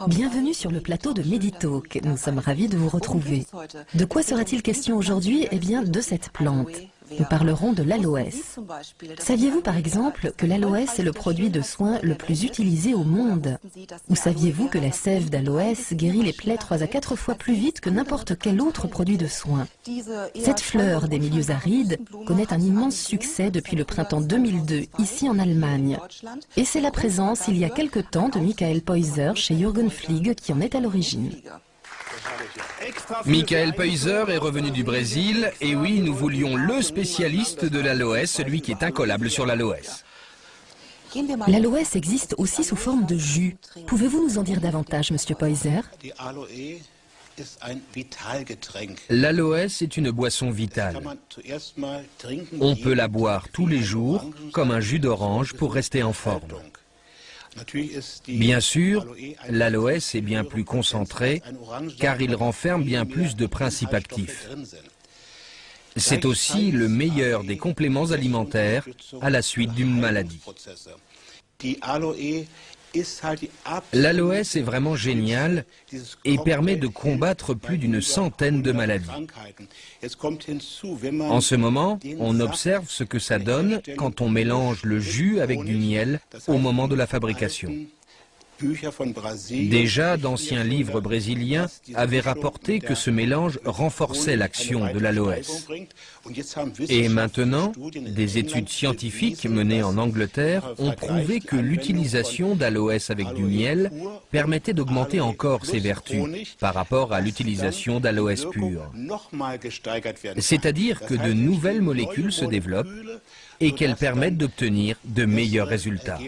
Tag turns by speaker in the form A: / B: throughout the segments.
A: Bienvenue sur le plateau de Meditalk. Nous sommes ravis de vous retrouver. De quoi sera-t-il question aujourd'hui? Eh bien, de cette plante. Nous parlerons de l'aloès. Saviez-vous par exemple que l'aloès est le produit de soins le plus utilisé au monde? Ou saviez-vous que la sève d'aloès guérit les plaies 3 à 4 fois plus vite que n'importe quel autre produit de soins? Cette fleur des milieux arides connaît un immense succès depuis le printemps 2002 ici en Allemagne. Et c'est la présence il y a quelque temps de Michael Peuser chez Jürgen Flieg qui en est à l'origine.
B: Michael Peuser est revenu du Brésil et oui, nous voulions le spécialiste de l'aloès, celui qui est incollable sur l'aloès.
A: L'aloès existe aussi sous forme de jus. Pouvez-vous nous en dire davantage, Monsieur Peuser?
B: L'aloès est une boisson vitale. On peut la boire tous les jours comme un jus d'orange pour rester en forme. Bien sûr, l'aloès est bien plus concentré car il renferme bien plus de principes actifs. C'est aussi le meilleur des compléments alimentaires à la suite d'une maladie. L'aloès est vraiment génial et permet de combattre plus d'une centaine de maladies. En ce moment, on observe ce que ça donne quand on mélange le jus avec du miel au moment de la fabrication. Déjà, d'anciens livres brésiliens avaient rapporté que ce mélange renforçait l'action de l'aloès. Et maintenant, des études scientifiques menées en Angleterre ont prouvé que l'utilisation d'aloès avec du miel permettait d'augmenter encore ses vertus par rapport à l'utilisation d'aloès pur. C'est-à-dire que de nouvelles molécules se développent et qu'elles permettent d'obtenir de meilleurs résultats.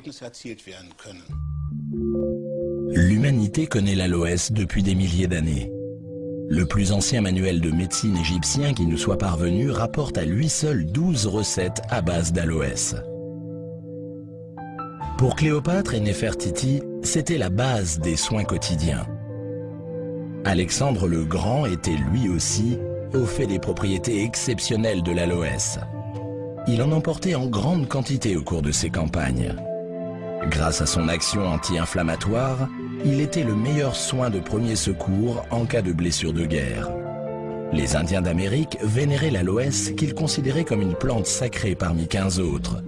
C: L'humanité connaît l'aloès depuis des milliers d'années. Le plus ancien manuel de médecine égyptien qui nous soit parvenu rapporte à lui seul 12 recettes à base d'aloès. Pour Cléopâtre et Néfertiti, c'était la base des soins quotidiens. Alexandre le Grand était lui aussi au fait des propriétés exceptionnelles de l'aloès. Il en emportait en grande quantité au cours de ses campagnes. Grâce à son action anti-inflammatoire, il était le meilleur soin de premier secours en cas de blessure de guerre. Les Indiens d'Amérique vénéraient l'aloès qu'ils considéraient comme une plante sacrée parmi 15 autres.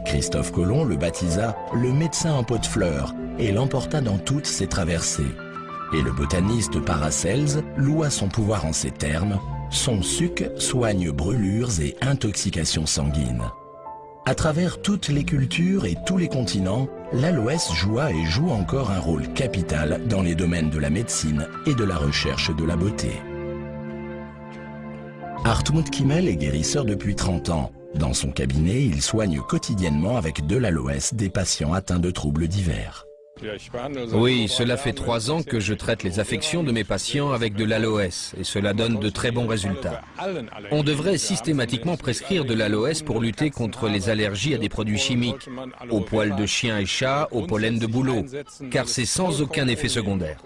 C: Christophe Colomb le baptisa le médecin en pot de fleurs et l'emporta dans toutes ses traversées. Et le botaniste Paracelse loua son pouvoir en ces termes: son suc soigne brûlures et intoxications sanguines. À travers toutes les cultures et tous les continents, l'aloès joua et joue encore un rôle capital dans les domaines de la médecine et de la recherche de la beauté. Hartmut Kimmel est guérisseur depuis 30 ans. Dans son cabinet, il soigne quotidiennement avec de l'aloès des patients atteints de troubles divers.
B: Oui, cela fait 3 ans que je traite les affections de mes patients avec de l'aloès et cela donne de très bons résultats. On devrait systématiquement prescrire de l'aloès pour lutter contre les allergies à des produits chimiques, aux poils de chien et chat, au pollen de bouleau, car c'est sans aucun effet secondaire.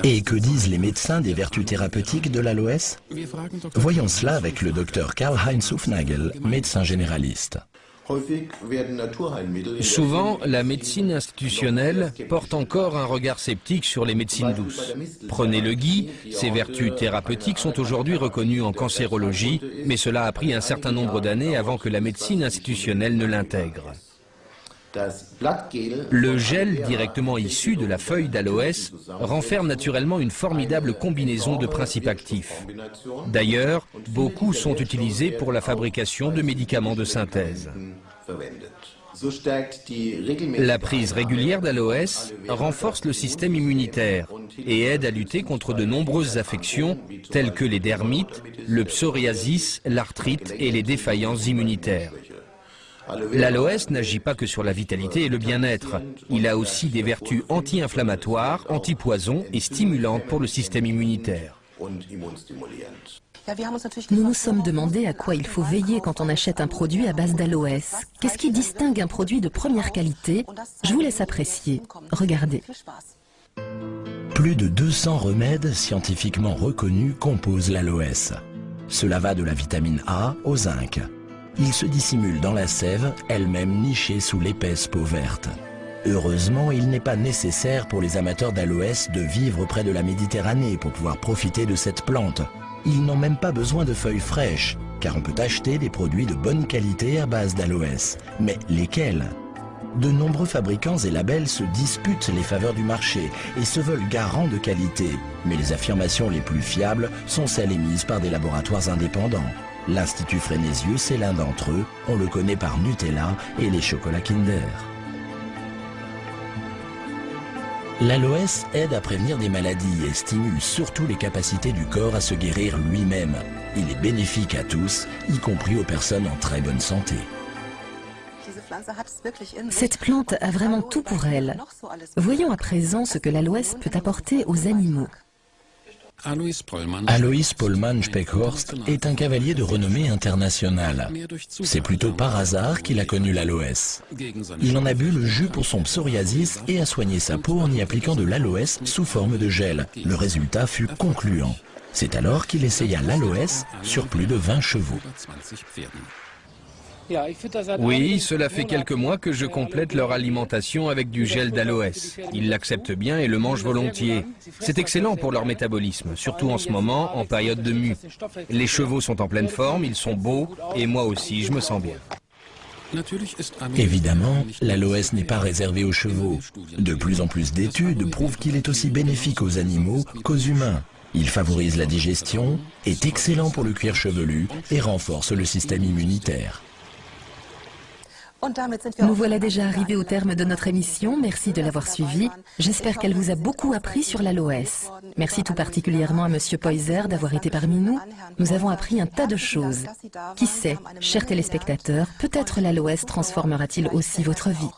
C: Et que disent les médecins des vertus thérapeutiques de l'aloès? Voyons cela avec le docteur Karl-Heinz Hufnagel, médecin généraliste.
B: Souvent, la médecine institutionnelle porte encore un regard sceptique sur les médecines douces. Prenez le gui, ses vertus thérapeutiques sont aujourd'hui reconnues en cancérologie, mais cela a pris un certain nombre d'années avant que la médecine institutionnelle ne l'intègre. Le gel directement issu de la feuille d'aloès renferme naturellement une formidable combinaison de principes actifs. D'ailleurs, beaucoup sont utilisés pour la fabrication de médicaments de synthèse. La prise régulière d'aloès renforce le système immunitaire et aide à lutter contre de nombreuses affections telles que les dermites, le psoriasis, l'arthrite et les défaillances immunitaires. L'aloès n'agit pas que sur la vitalité et le bien-être. Il a aussi des vertus anti-inflammatoires, anti-poison et stimulantes pour le système immunitaire.
A: Nous nous sommes demandé à quoi il faut veiller quand on achète un produit à base d'aloès. Qu'est-ce qui distingue un produit de première qualité? Je vous laisse apprécier. Regardez.
C: Plus de 200 remèdes scientifiquement reconnus composent l'aloès. Cela va de la vitamine A au zinc. Il se dissimule dans la sève, elle-même nichée sous l'épaisse peau verte. Heureusement, il n'est pas nécessaire pour les amateurs d'aloès de vivre près de la Méditerranée pour pouvoir profiter de cette plante. Ils n'ont même pas besoin de feuilles fraîches, car on peut acheter des produits de bonne qualité à base d'aloès. Mais lesquels ? De nombreux fabricants et labels se disputent les faveurs du marché et se veulent garants de qualité. Mais les affirmations les plus fiables sont celles émises par des laboratoires indépendants. L'Institut Frénésius est l'un d'entre eux, on le connaît par Nutella et les chocolats Kinder. L'aloès aide à prévenir des maladies et stimule surtout les capacités du corps à se guérir lui-même. Il est bénéfique à tous, y compris aux personnes en très bonne santé.
A: Cette plante a vraiment tout pour elle. Voyons à présent ce que l'aloès peut apporter aux animaux.
C: Alois Pollmann Speckhorst est un cavalier de renommée internationale. C'est plutôt par hasard qu'il a connu l'aloès. Il en a bu le jus pour son psoriasis et a soigné sa peau en y appliquant de l'aloès sous forme de gel. Le résultat fut concluant. C'est alors qu'il essaya l'aloès sur plus de 20 chevaux.
B: Oui, cela fait quelques mois que je complète leur alimentation avec du gel d'aloès. Ils l'acceptent bien et le mangent volontiers. C'est excellent pour leur métabolisme, surtout en ce moment, en période de mue. Les chevaux sont en pleine forme, ils sont beaux, et moi aussi, je me sens bien.
C: Évidemment, l'aloès n'est pas réservé aux chevaux. De plus en plus d'études prouvent qu'il est aussi bénéfique aux animaux qu'aux humains. Il favorise la digestion, est excellent pour le cuir chevelu et renforce le système immunitaire.
A: Nous voilà déjà arrivés au terme de notre émission. Merci de l'avoir suivi. J'espère qu'elle vous a beaucoup appris sur l'aloès. Merci tout particulièrement à Monsieur Poyser d'avoir été parmi nous. Nous avons appris un tas de choses. Qui sait, chers téléspectateurs, peut-être l'aloès transformera-t-il aussi votre vie.